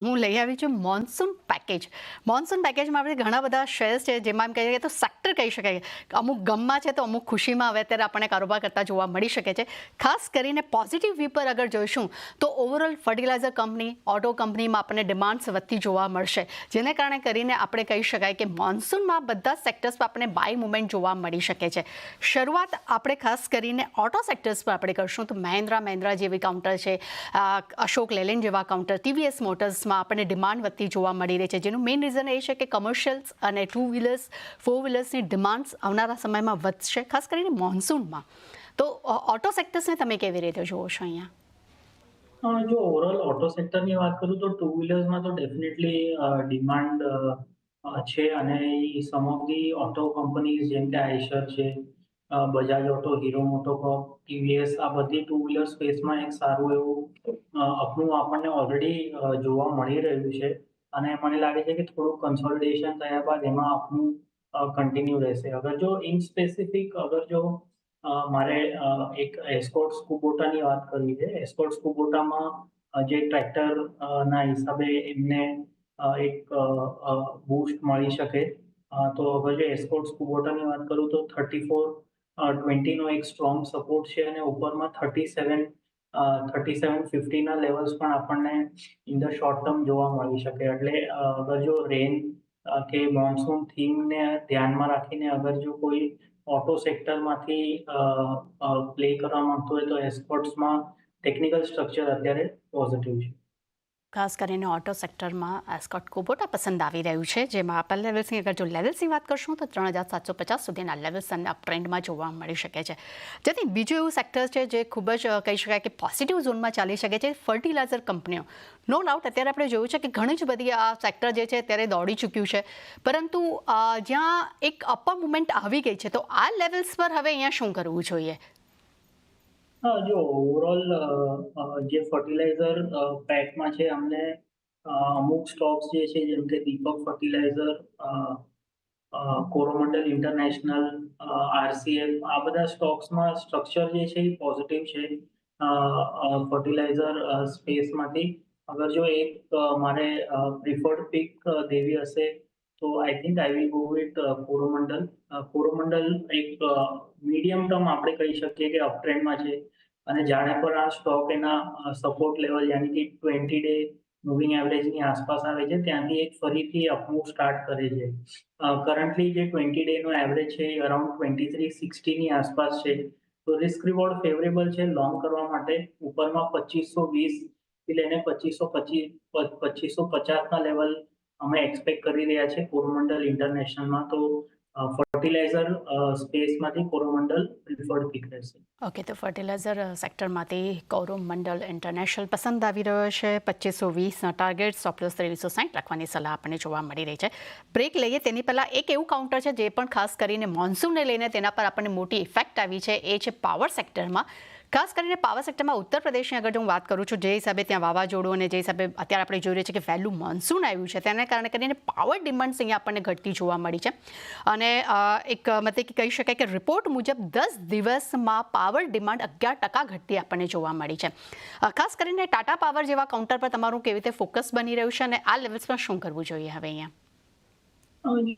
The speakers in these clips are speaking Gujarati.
હું લઈ આવી છું મોન્સૂન પેકેજ. મોન્સૂન પેકેજમાં આપણે ઘણા બધા શેર્સ છે, જેમાં એમ કહીએ તો સેક્ટર કહી શકાય કે અમુક ગમમાં છે તો અમુક ખુશીમાં હવે અત્યારે આપણને કારોબાર કરતા જોવા મળી શકે છે. ખાસ કરીને પોઝિટિવ વ્યૂ પર અગર જોઈશું તો ઓવરઓલ ફર્ટિલાઇઝર કંપની, ઓટો કંપનીમાં આપણને ડિમાન્ડ્સ વધતી જોવા મળશે, જેને કારણે કરીને આપણે કહી શકાય કે મોન્સૂનમાં બધા સેક્ટર્સ પર આપણને બાય મુવમેન્ટ જોવા મળી શકે છે. શરૂઆત આપણે ખાસ કરીને ઓટો સેક્ટર્સ પર આપણે કરશું તો મહિન્દ્રા જેવી કાઉન્ટર છે, અશોક લેલેન્ડ જેવા કાઉન્ટર, ટીવીએસ મોટર્સ આપણને ડિમાન્ડ વધતી જોવા મળી રહી છે, જેનું મેઇન રીઝન એ છે કે કમર્શિયલ્સ અને ટુ વ્હીલર્સ, ફોર વ્હીલર્સની ડિમાન્ડ્સ આવનારા સમયમાં વધશે, ખાસ કરીને મોન્સૂનમાં. તો ઓટો સેક્ટર્સને તમે કેવી રીતે જોવો છો અહીંયા? જો ઓવરઓલ ઓટો સેક્ટરની વાત કરું તો ટુ વ્હીલર્સમાં તો ડેફિનેટલી ડિમાન્ડ છે અને સમ ઓફ ધી ઓટો કંપનીઝ જેમ કે આઈશર છે, બજાજ ઓટો, હીરો મોટોકોર્પ, ટીવીએસ આ બધી ટુ વ્હીલર સ્પેસમાં એક સારું એવું અપનું આપણને ઓલરેડી જોવા મળી રહ્યું છે અને મને લાગે છે કે થોડું કન્સોલિડેશન થયા બાદ એમાં આપનું કન્ટિન્યુ રહેશે. અગર જો ઇન સ્પેસિફિક અગર જો મારે એક એસ્કોર્ટ્સ કુબોટાની વાત કરવી છે. એસ્કોર્ટ્સ કુબોટામાં જે ટ્રેક્ટર ના હિસાબે એમને એક બૂસ્ટ મળી શકે. તો અગર જો એસ્કોર્ટ્સ કુબોટાની વાત કરું તો 3420 નો એક સ્ટ્રોંગ સપોર્ટ છે અને ઉપરમાં 3750 ના લેવલ્સ પણ આપણને ઇન ધ શોર્ટ ટર્મ જોવા મળી શકે. એટલે અગર જો રેન કે મોન્સૂન થીમને ધ્યાનમાં રાખીને અગર જો કોઈ ઓટો સેક્ટરમાંથી પ્લે કરવા માંગતો હોય તો એસ્કોર્ટ્સમાં ટેકનિકલ સ્ટ્રક્ચર અત્યારે પોઝિટિવ છે. ખાસ કરીને ઓટો સેક્ટરમાં એસ્કોર્ટ કુબોટા પસંદ આવી રહ્યું છે, જેમાં આપણા લેવલ્સની અગર જો લેવલ્સની વાત કરશું તો 3750 સુધીના લેવલ્સ અને અપ ટ્રેન્ડમાં જોવા મળી શકે છે. જેથી બીજું એવું સેક્ટર છે જે ખૂબ જ કહી શકાય કે પોઝિટિવ ઝોનમાં ચાલી શકે છે, ફર્ટિલાઇઝર કંપનીઓ. નો ડાઉટ અત્યારે આપણે જોયું છે કે ઘણી જ બધી આ સેક્ટર જે છે અત્યારે દોડી ચૂક્યું છે, પરંતુ જ્યાં એક અપર મુવમેન્ટ આવી ગઈ છે, તો આ લેવલ્સ પર હવે અહીંયા શું કરવું જોઈએ? હા, જો ઓવરઓલ જે ફર્ટિલાઇઝર પેકમાં છે અમને અમુક સ્ટોક્સ જે છે જેમ કે દીપક ફર્ટિલાઇઝર, કોરોમંડલ ઇન્ટરનેશનલ, આરસીએલ આ બધા સ્ટોક્સમાં સ્ટ્રક્ચર જે છે એ પોઝિટિવ છે ફર્ટિલાઇઝર સ્પેસમાંથી. અગર જો એક મારે પ્રિફર્ડ પિક દેવી હશે તો I think I will go with Coromandel. Coromandel એક મીડિયમ ટર્મ આપણે કહી શકીએ કે અપ ટ્રેન્ડમાં છે અને જાણે પણ આ સ્ટોક એના સપોર્ટ લેવલ યાની કે 20 ડે મૂવિંગ એવરેજની આસપાસ આવે છે ત્યાંથી એક ફરીથી અપમૂવ સ્ટાર્ટ કરે છે. કરન્ટલી જે 20 ડેનો એવરેજ છે એ અરાઉન્ડ 2360ની આસપાસ છે. તો રિસ્ક રિવોર્ડ ફેવરેબલ છે લોંગ કરવા માટે. ઉપરમાં 2520 થી લઈને 2550ના લેવલ અમે એક્સપેક્ટ કરી રહ્યા છે કોરોમંડલ ઇન્ટરનેશનલમાં. તો ફર્ટિલાઇઝર સ્પેસમાંથી કોરોમંડલ પ્રિફર્ડ પિક રહેશે. ઓકે, તો ફર્ટિલાઇઝર સેક્ટરમાંથી કોરોમંડલ ઇન્ટરનેશનલ પસંદ આવી રહ્યો છે. 2520ના ટાર્ગેટ, સ્ટોપ લોસ 2360 રાખવાની સલાહ આપણને જોવા મળી રહી છે. બ્રેક લઈએ તેની પહેલાં એક એવું કાઉન્ટર છે જે પણ ખાસ કરીને મોન્સૂનને લઈને તેના પર આપણને મોટી ઇફેક્ટ આવી છે, એ છે પાવર સેક્ટરમાં. ખાસ કરીને પાવર સેક્ટરમાં ઉત્તર પ્રદેશની અગર હું વાત કરું છું, જે હિસાબે ત્યાં વાવાઝોડું અને જે હિસાબે અત્યારે આપણે જોઈ રહ્યા છીએ કે વહેલું મોન્સૂન આવ્યું છે, તેના કારણે કરીને પાવર ડિમાન્ડ્સ અહીંયા આપણને ઘટતી જોવા મળી છે. અને એક મતલબ કે કહી શકાય કે રિપોર્ટ મુજબ 10 દિવસમાં પાવર ડિમાન્ડ 11% ઘટતી આપણને જોવા મળી છે. ખાસ કરીને ટાટા પાવર જેવા કાઉન્ટર પર તમારું કેવી રીતે ફોકસ બની રહ્યું છે અને આ લેવલ્સ પર શું કરવું જોઈએ હવે અહીંયા?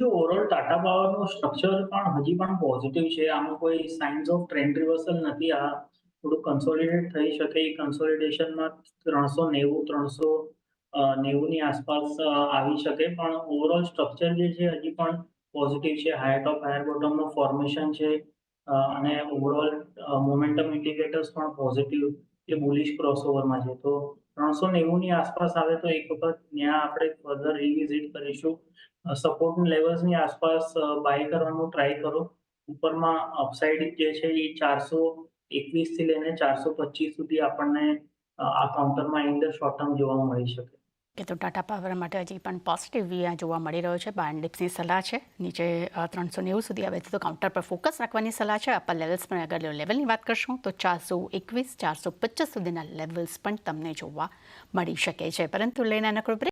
જો ઓવરઓલ ટાટા પાવરનું સ્ટ્રક્ચર પણ હજી પણ પોઝિટિવ છે. આમાં કોઈ સાઇન્સ ઓફ ટ્રેન્ડ રિવર્સલ નથી. આ થોડું કન્સોલિડેટ થઈ શકે. એ કન્સોલિડેશનમાં 390-390ની આસપાસ આવી શકે. પણ ઓવરઓલ સ્ટ્રક્ચર જે છે હજી પણ પોઝિટિવ છે. હાયર ટોપ હાયર બોટમનું ફોર્મેશન છે અને ઓવરઓલ મોમેન્ટમ ઇન્ડિકેટર્સ પણ પોઝિટિવ કે બુલિશ ક્રોસઓવરમાં છે. તો 390ની આસપાસ આવે તો એક વખત ત્યાં આપણે ફર્ધર રિવિઝિટ કરીશું. સપોર્ટ લેવલ્સની આસપાસ બાય કરવાનું ટ્રાય કરો. ઉપરમાં અપસાઇડ જે છે એ 421 થી લઈને 425 સુધી આપણને આ કાઉન્ટરમાં ઇન ધ શોર્ટ ટર્મ જોવા મળી શકે. કે તો ટાટા પાવર માટે હજી પણ પોઝિટિવ વ્યૂ જોવા મળી રહ્યો છે. બાય ડિપ્સની સલાહ છે. નીચે 390 સુધી આવે તો કાઉન્ટર પર ફોકસ રાખવાની સલાહ છે. અપર લેવલ્સ પણ અગર લેવલની વાત કરશું તો 421-425 સુધીના લેવલ્સ પણ તમને જોવા મળી શકે છે. પરંતુ લઈને નકરો બ્રેક